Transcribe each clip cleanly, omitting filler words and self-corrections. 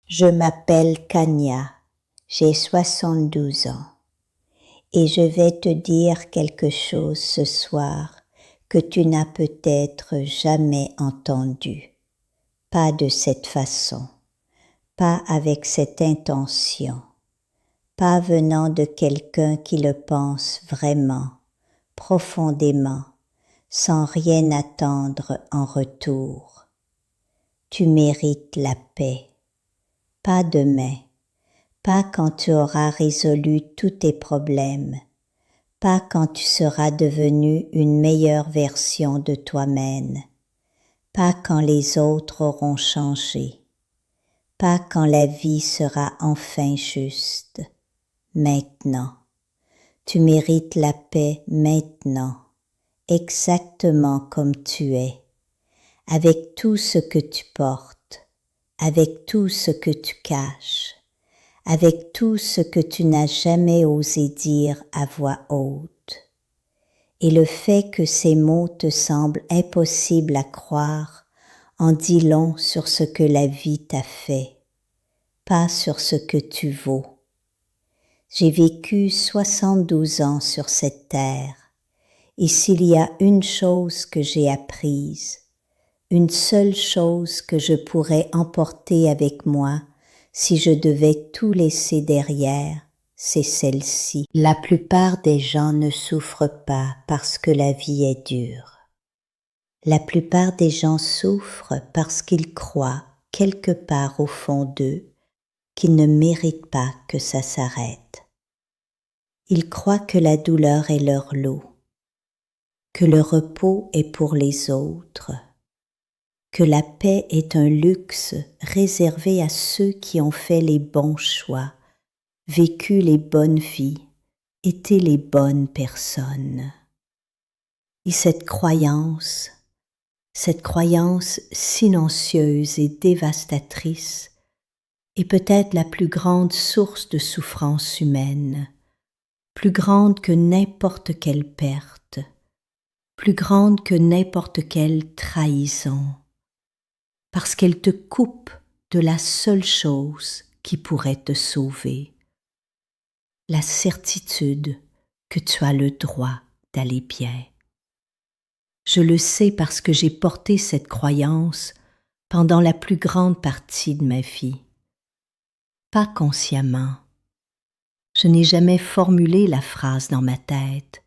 Je m'appelle Kanya, j'ai 72 ans et je vais te dire quelque chose ce soir que tu n'as peut-être jamais entendu. Pas de cette façon, pas avec cette intention, pas venant de quelqu'un qui le pense vraiment, profondément, sans rien attendre en retour. Tu mérites la paix. Pas demain, pas quand tu auras résolu tous tes problèmes, pas quand tu seras devenu une meilleure version de toi-même, pas quand les autres auront changé, pas quand la vie sera enfin juste. Maintenant, tu mérites la paix maintenant, exactement comme tu es, avec tout ce que tu portes, avec tout ce que tu caches, avec tout ce que tu n'as jamais osé dire à voix haute. Et le fait que ces mots te semblent impossibles à croire en dit long sur ce que la vie t'a fait, pas sur ce que tu vaux. J'ai vécu 72 ans sur cette terre, et s'il y a une chose que j'ai apprise, une seule chose que je pourrais emporter avec moi si je devais tout laisser derrière, c'est celle-ci. La plupart des gens ne souffrent pas parce que la vie est dure. La plupart des gens souffrent parce qu'ils croient, quelque part au fond d'eux, qu'ils ne méritent pas que ça s'arrête. Ils croient que la douleur est leur lot, que le repos est pour les autres, que la paix est un luxe réservé à ceux qui ont fait les bons choix, vécu les bonnes vies, été les bonnes personnes. Et cette croyance silencieuse et dévastatrice, est peut-être la plus grande source de souffrance humaine, plus grande que n'importe quelle perte, plus grande que n'importe quelle trahison, parce qu'elle te coupe de la seule chose qui pourrait te sauver, la certitude que tu as le droit d'aller bien. Je le sais parce que j'ai porté cette croyance pendant la plus grande partie de ma vie. Pas consciemment. Je n'ai jamais formulé la phrase dans ma tête.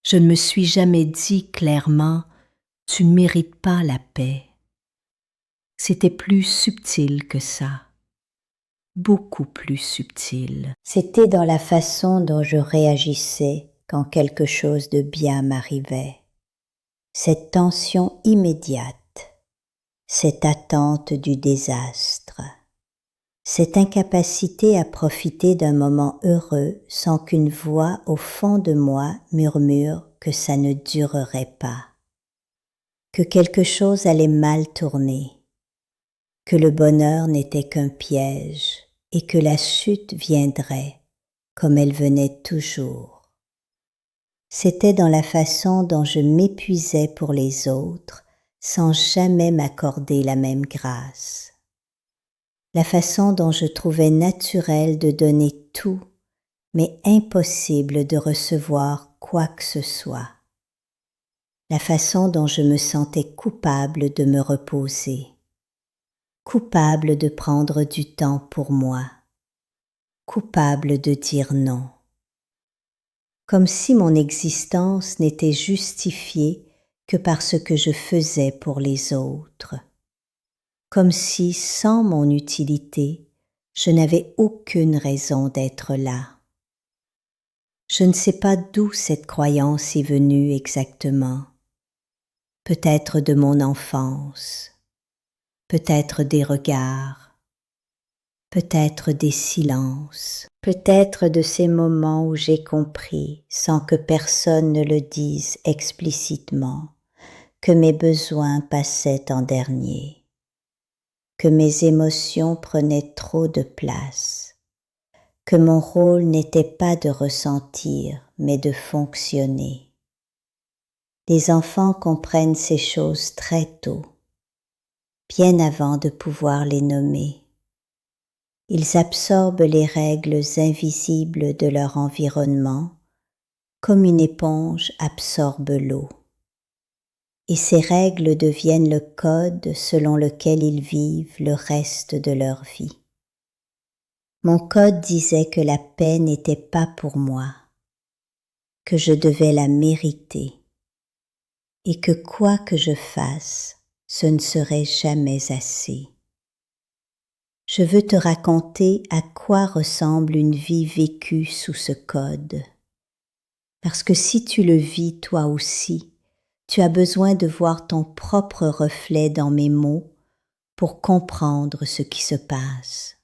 Je ne me suis jamais dit clairement « tu ne mérites pas la paix ». C'était plus subtil que ça, beaucoup plus subtil. C'était dans la façon dont je réagissais quand quelque chose de bien m'arrivait. Cette tension immédiate, cette attente du désastre, cette incapacité à profiter d'un moment heureux sans qu'une voix au fond de moi murmure que ça ne durerait pas, que quelque chose allait mal tourner, que le bonheur n'était qu'un piège et que la chute viendrait comme elle venait toujours. C'était dans la façon dont je m'épuisais pour les autres sans jamais m'accorder la même grâce. La façon dont je trouvais naturel de donner tout, mais impossible de recevoir quoi que ce soit. La façon dont je me sentais coupable de me reposer, coupable de prendre du temps pour moi, coupable de dire non. Comme si mon existence n'était justifiée que par ce que je faisais pour les autres. Comme si, sans mon utilité, je n'avais aucune raison d'être là. Je ne sais pas d'où cette croyance est venue exactement. Peut-être de mon enfance, peut-être des regards, peut-être des silences, peut-être de ces moments où j'ai compris, sans que personne ne le dise explicitement, que mes besoins passaient en dernier, que mes émotions prenaient trop de place, que mon rôle n'était pas de ressentir, mais de fonctionner. Les enfants comprennent ces choses très tôt, bien avant de pouvoir les nommer. Ils absorbent les règles invisibles de leur environnement comme une éponge absorbe l'eau. Et ces règles deviennent le code selon lequel ils vivent le reste de leur vie. Mon code disait que la paix n'était pas pour moi, que je devais la mériter, et que quoi que je fasse, ce ne serait jamais assez. Je veux te raconter à quoi ressemble une vie vécue sous ce code, parce que si tu le vis toi aussi, tu as besoin de voir ton propre reflet dans mes mots pour comprendre ce qui se passe.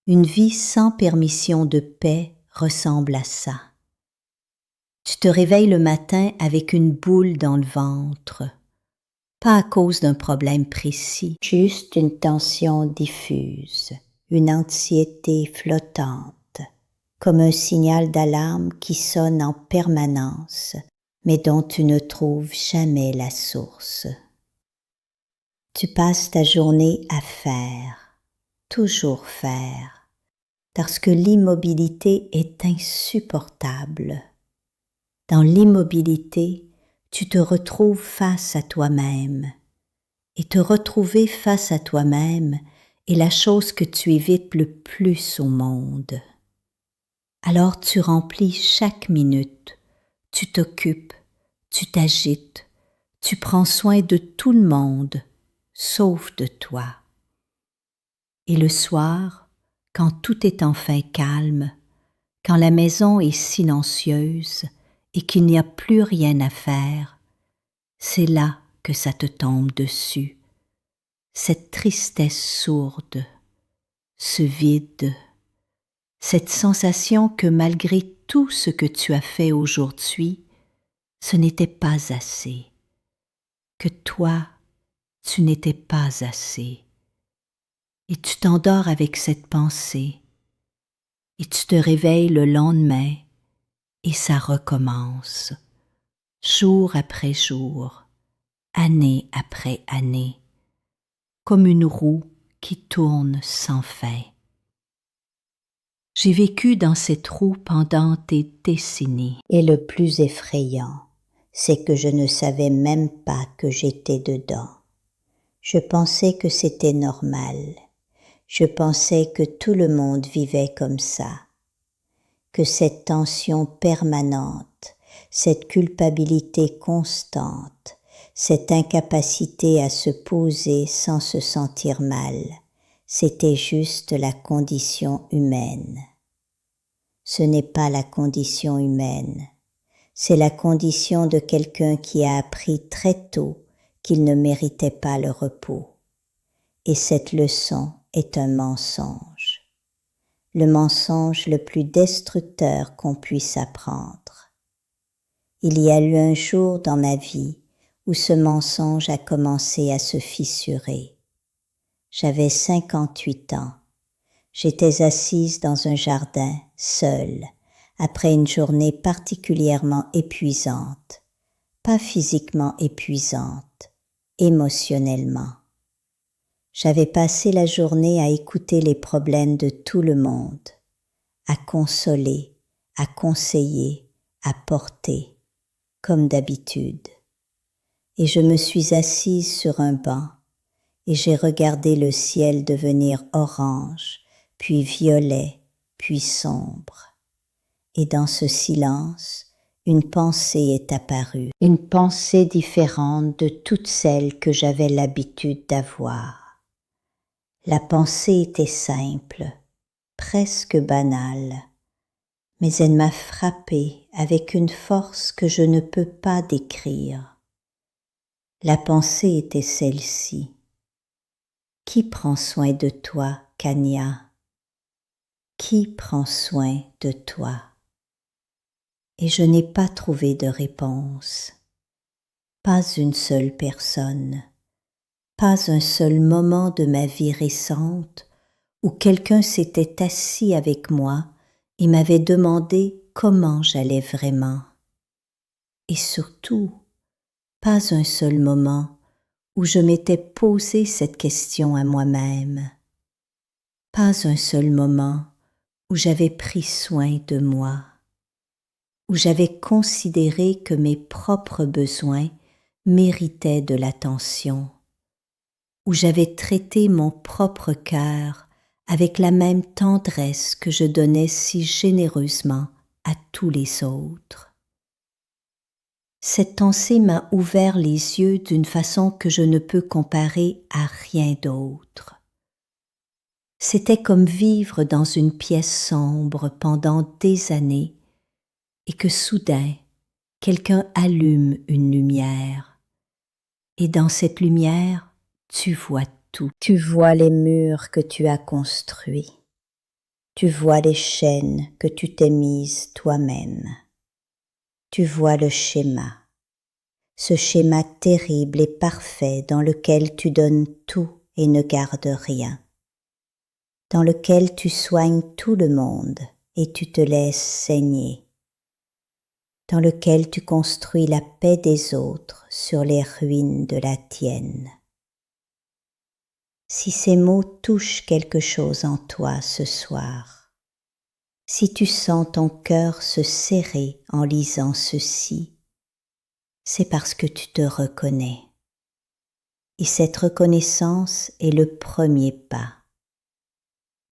Une vie sans permission de paix ressemble à ça. Tu te réveilles le matin avec une boule dans le ventre, pas à cause d'un problème précis, juste une tension diffuse, une anxiété flottante, comme un signal d'alarme qui sonne en permanence, mais dont tu ne trouves jamais la source. Tu passes ta journée à faire, toujours faire, parce que l'immobilité est insupportable. Dans l'immobilité, tu te retrouves face à toi-même, et te retrouver face à toi-même est la chose que tu évites le plus au monde. Alors tu remplis chaque minute, tu t'occupes, tu t'agites, tu prends soin de tout le monde, sauf de toi. Et le soir, quand tout est enfin calme, quand la maison est silencieuse et qu'il n'y a plus rien à faire, c'est là que ça te tombe dessus, cette tristesse sourde, ce vide, cette sensation que malgré tout ce que tu as fait aujourd'hui, ce n'était pas assez, que toi, tu n'étais pas assez. Et tu t'endors avec cette pensée, et tu te réveilles le lendemain, et ça recommence, jour après jour, année après année, comme une roue qui tourne sans fin. J'ai vécu dans cette roue pendant des décennies. Et le plus effrayant, c'est que je ne savais même pas que j'étais dedans. Je pensais que c'était normal. Je pensais que tout le monde vivait comme ça, que cette tension permanente, cette culpabilité constante, cette incapacité à se poser sans se sentir mal, c'était juste la condition humaine. Ce n'est pas la condition humaine, c'est la condition de quelqu'un qui a appris très tôt qu'il ne méritait pas le repos. Et cette leçon est un mensonge. Le mensonge le plus destructeur qu'on puisse apprendre. Il y a eu un jour dans ma vie où ce mensonge a commencé à se fissurer. J'avais 58 ans. J'étais assise dans un jardin, seule, après une journée particulièrement épuisante, pas physiquement épuisante, émotionnellement. J'avais passé la journée à écouter les problèmes de tout le monde, à consoler, à conseiller, à porter, comme d'habitude. Et je me suis assise sur un banc et j'ai regardé le ciel devenir orange, puis violet, puis sombre. Et dans ce silence, une pensée est apparue, une pensée différente de toutes celles que j'avais l'habitude d'avoir. La pensée était simple, presque banale, mais elle m'a frappée avec une force que je ne peux pas décrire. La pensée était celle-ci. Qui prend soin de toi, Kanya? Qui prend soin de toi? Et je n'ai pas trouvé de réponse. Pas une seule personne, pas un seul moment de ma vie récente où quelqu'un s'était assis avec moi et m'avait demandé comment j'allais vraiment. Et surtout, pas un seul moment où je m'étais posé cette question à moi-même. pas un seul moment où j'avais pris soin de moi, où j'avais considéré que mes propres besoins méritaient de l'attention, où j'avais traité mon propre cœur avec la même tendresse que je donnais si généreusement à tous les autres. Cette pensée m'a ouvert les yeux d'une façon que je ne peux comparer à rien d'autre. C'était comme vivre dans une pièce sombre pendant des années et que soudain, quelqu'un allume une lumière. Et dans cette lumière, tu vois tout. Tu vois les murs que tu as construits. Tu vois les chaînes que tu t'es mises toi-même. Tu vois le schéma, ce schéma terrible et parfait dans lequel tu donnes tout et ne gardes rien, dans lequel tu soignes tout le monde et tu te laisses saigner, dans lequel tu construis la paix des autres sur les ruines de la tienne. Si ces mots touchent quelque chose en toi ce soir, si tu sens ton cœur se serrer en lisant ceci, c'est parce que tu te reconnais. Et cette reconnaissance est le premier pas.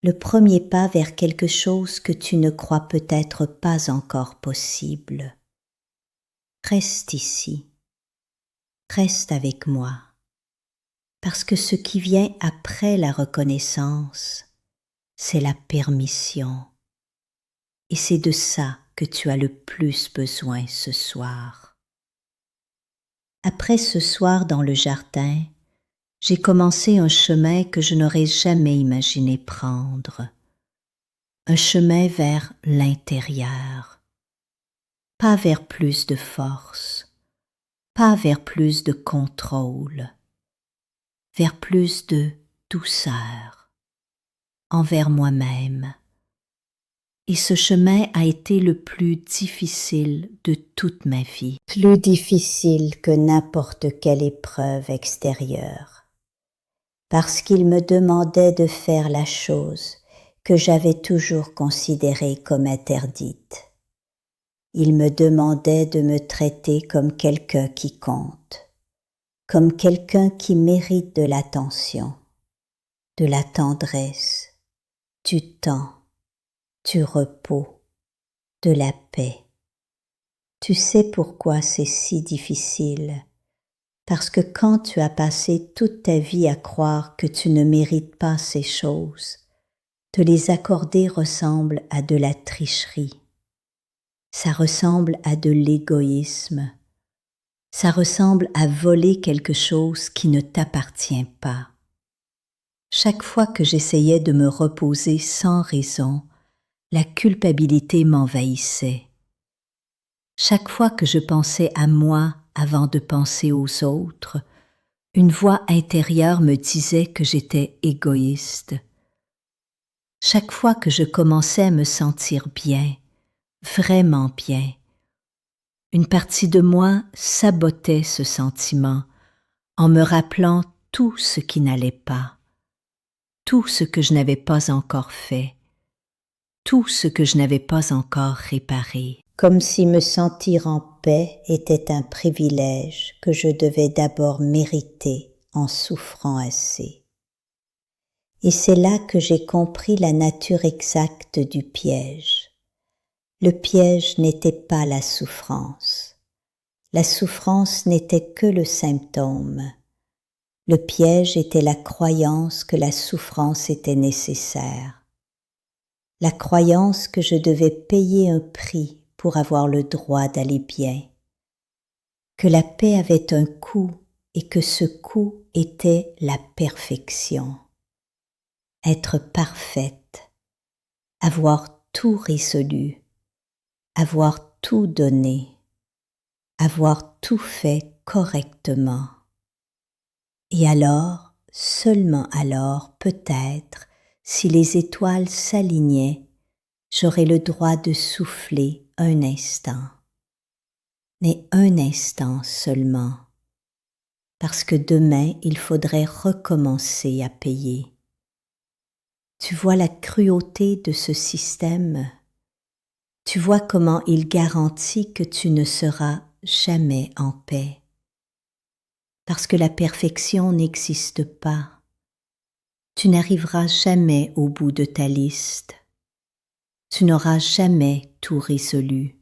Le premier pas vers quelque chose que tu ne crois peut-être pas encore possible. Reste ici. Reste avec moi. Parce que ce qui vient après la reconnaissance, c'est la permission. Et c'est de ça que tu as le plus besoin ce soir. Après ce soir dans le jardin, j'ai commencé un chemin que je n'aurais jamais imaginé prendre. Un chemin vers l'intérieur. Pas vers plus de force, pas vers plus de contrôle, vers plus de douceur, envers moi-même. Et ce chemin a été le plus difficile de toute ma vie, plus difficile que n'importe quelle épreuve extérieure, parce qu'il me demandait de faire la chose que j'avais toujours considérée comme interdite. Il me demandait de me traiter comme quelqu'un qui compte, comme quelqu'un qui mérite de l'attention, de la tendresse, du temps, du repos, de la paix. Tu sais pourquoi c'est si difficile? Parce que quand tu as passé toute ta vie à croire que tu ne mérites pas ces choses, te les accorder ressemble à de la tricherie. Ça ressemble à de l'égoïsme. Ça ressemble à voler quelque chose qui ne t'appartient pas. Chaque fois que j'essayais de me reposer sans raison, la culpabilité m'envahissait. Chaque fois que je pensais à moi avant de penser aux autres, une voix intérieure me disait que j'étais égoïste. Chaque fois que je commençais à me sentir bien, vraiment bien, une partie de moi sabotait ce sentiment en me rappelant tout ce qui n'allait pas, tout ce que je n'avais pas encore fait, tout ce que je n'avais pas encore réparé. Comme si me sentir en paix était un privilège que je devais d'abord mériter en souffrant assez. Et c'est là que j'ai compris la nature exacte du piège. Le piège n'était pas la souffrance. La souffrance n'était que le symptôme. Le piège était la croyance que la souffrance était nécessaire. La croyance que je devais payer un prix pour avoir le droit d'aller bien. Que la paix avait un coût et que ce coût était la perfection. Être parfaite, avoir tout résolu, avoir tout donné, avoir tout fait correctement. Et alors, seulement alors, peut-être, si les étoiles s'alignaient, j'aurais le droit de souffler un instant. Mais un instant seulement, parce que demain il faudrait recommencer à payer. Tu vois la cruauté de ce système. Tu vois comment il garantit que tu ne seras jamais en paix. Parce que la perfection n'existe pas. Tu n'arriveras jamais au bout de ta liste. Tu n'auras jamais tout résolu.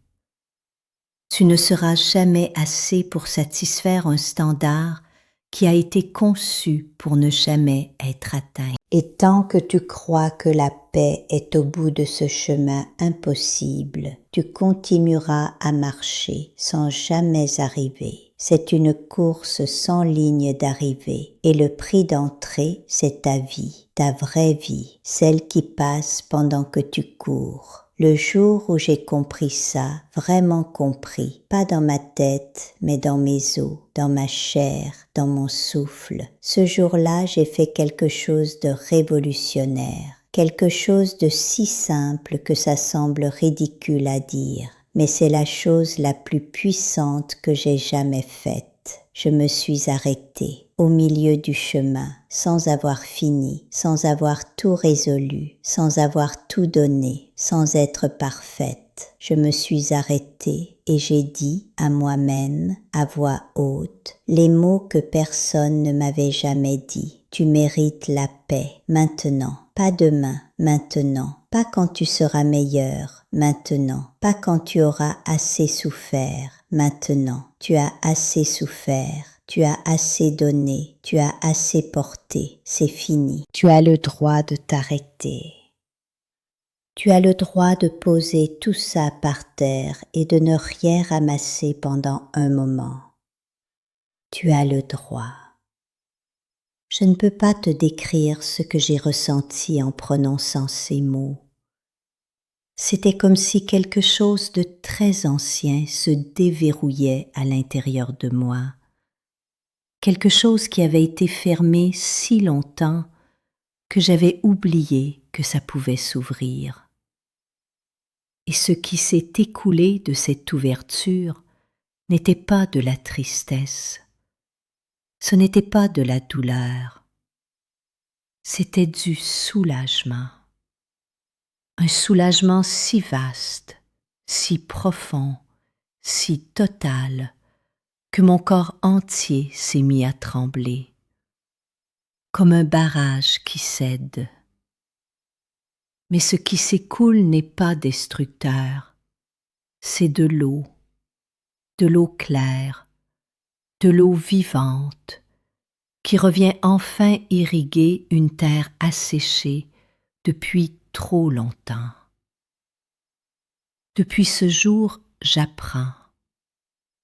Tu ne seras jamais assez pour satisfaire un standard qui a été conçu pour ne jamais être atteint. Et tant que tu crois que la paix est au bout de ce chemin impossible, tu continueras à marcher sans jamais arriver. C'est une course sans ligne d'arrivée et le prix d'entrée, c'est ta vie, ta vraie vie, celle qui passe pendant que tu cours. Le jour où j'ai compris ça, vraiment compris, pas dans ma tête, mais dans mes os, dans ma chair, dans mon souffle, ce jour-là, j'ai fait quelque chose de révolutionnaire, quelque chose de si simple que ça semble ridicule à dire, mais c'est la chose la plus puissante que j'ai jamais faite. Je me suis arrêtée au milieu du chemin, sans avoir fini, sans avoir tout résolu, sans avoir tout donné, sans être parfaite. Je me suis arrêtée et j'ai dit à moi-même, à voix haute, les mots que personne ne m'avait jamais dit. Tu mérites la paix, maintenant, pas demain, maintenant, pas quand tu seras meilleur, maintenant, pas quand tu auras assez souffert, maintenant, tu as assez souffert. Tu as assez donné, tu as assez porté, c'est fini. Tu as le droit de t'arrêter. Tu as le droit de poser tout ça par terre et de ne rien ramasser pendant un moment. Tu as le droit. Je ne peux pas te décrire ce que j'ai ressenti en prononçant ces mots. C'était comme si quelque chose de très ancien se déverrouillait à l'intérieur de moi. Quelque chose qui avait été fermé si longtemps que j'avais oublié que ça pouvait s'ouvrir. Et ce qui s'est écoulé de cette ouverture n'était pas de la tristesse, ce n'était pas de la douleur, c'était du soulagement. Un soulagement si vaste, si profond, si total, que mon corps entier s'est mis à trembler, comme un barrage qui cède. Mais ce qui s'écoule n'est pas destructeur, c'est de l'eau claire, de l'eau vivante, qui revient enfin irriguer une terre asséchée depuis trop longtemps. Depuis ce jour, j'apprends.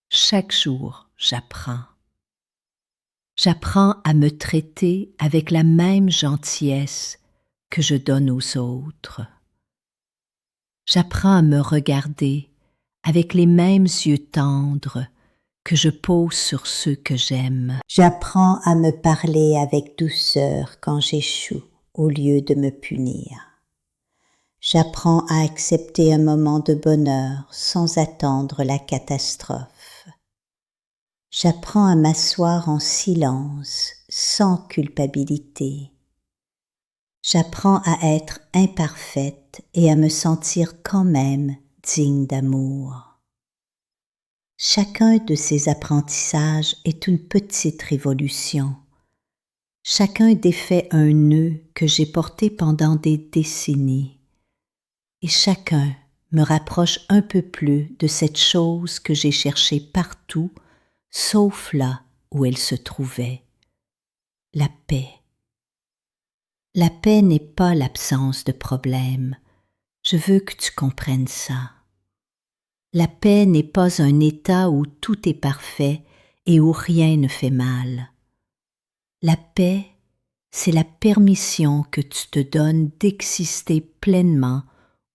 Chaque jour, j'apprends. J'apprends à me traiter avec la même gentillesse que je donne aux autres. J'apprends à me regarder avec les mêmes yeux tendres que je pose sur ceux que j'aime. J'apprends à me parler avec douceur quand j'échoue au lieu de me punir. J'apprends à accepter un moment de bonheur sans attendre la catastrophe. J'apprends à m'asseoir en silence, sans culpabilité. J'apprends à être imparfaite et à me sentir quand même digne d'amour. Chacun de ces apprentissages est une petite révolution. Chacun défait un nœud que j'ai porté pendant des décennies. Et chacun me rapproche un peu plus de cette chose que j'ai cherchée partout, sauf là où elle se trouvait, la paix. La paix n'est pas l'absence de problème. Je veux que tu comprennes ça. La paix n'est pas un état où tout est parfait et où rien ne fait mal. La paix, c'est la permission que tu te donnes d'exister pleinement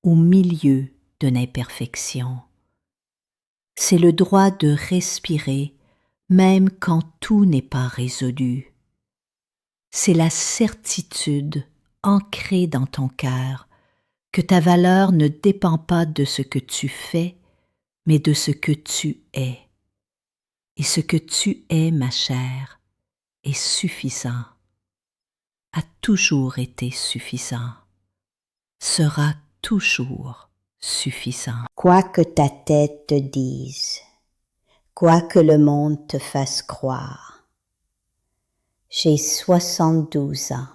au milieu d'une imperfection. C'est le droit de respirer même quand tout n'est pas résolu. C'est la certitude ancrée dans ton cœur que ta valeur ne dépend pas de ce que tu fais, mais de ce que tu es. Et ce que tu es, ma chère, est suffisant, a toujours été suffisant. sera toujours suffisant. Quoi que ta tête te dise, quoi que le monde te fasse croire, j'ai 72 ans.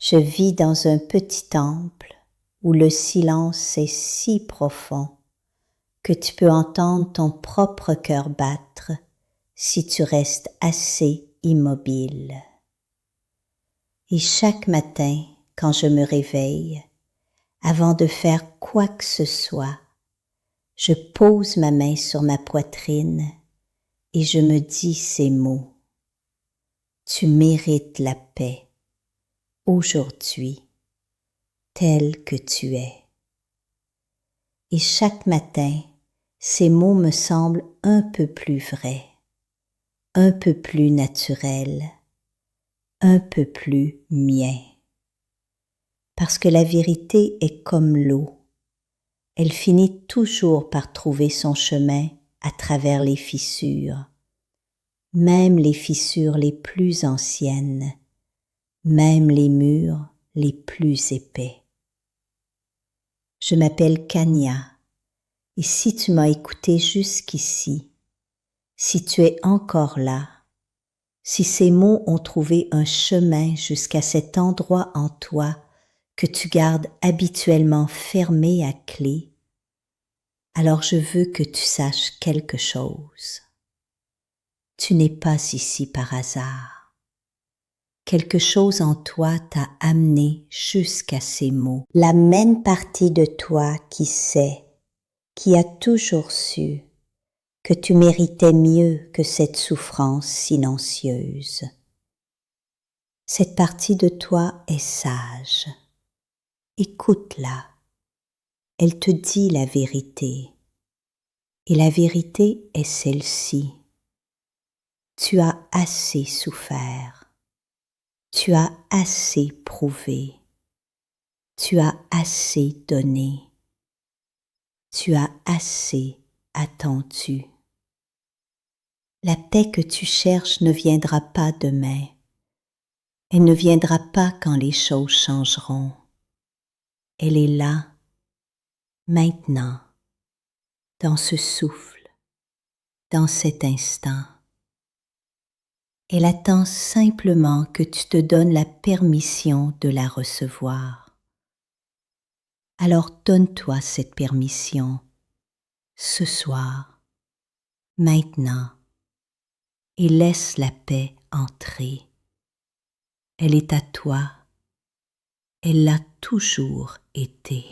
Je vis dans un petit temple où le silence est si profond que tu peux entendre ton propre cœur battre si tu restes assez immobile. Et chaque matin, quand je me réveille, avant de faire quoi que ce soit, je pose ma main sur ma poitrine et je me dis ces mots. Tu mérites la paix, aujourd'hui, tel que tu es. Et chaque matin, ces mots me semblent un peu plus vrais, un peu plus naturels, un peu plus miens. Parce que la vérité est comme l'eau. Elle finit toujours par trouver son chemin à travers les fissures, même les fissures les plus anciennes, même les murs les plus épais. Je m'appelle Kania, et si tu m'as écouté jusqu'ici, si tu es encore là, si ces mots ont trouvé un chemin jusqu'à cet endroit en toi que tu gardes habituellement fermé à clé, alors je veux que tu saches quelque chose. Tu n'es pas ici par hasard. Quelque chose en toi t'a amené jusqu'à ces mots. La même partie de toi qui sait, qui a toujours su, que tu méritais mieux que cette souffrance silencieuse. Cette partie de toi est sage. Écoute-la. Elle te dit la vérité. Et la vérité est celle-ci. Tu as assez souffert. Tu as assez prouvé. Tu as assez donné. Tu as assez attendu. La paix que tu cherches ne viendra pas demain. Elle ne viendra pas quand les choses changeront. Elle est là, maintenant, dans ce souffle, dans cet instant. Elle attend simplement que tu te donnes la permission de la recevoir. Alors donne-toi cette permission, ce soir, maintenant, et laisse la paix entrer. Elle est à toi, elle l'a toujours été.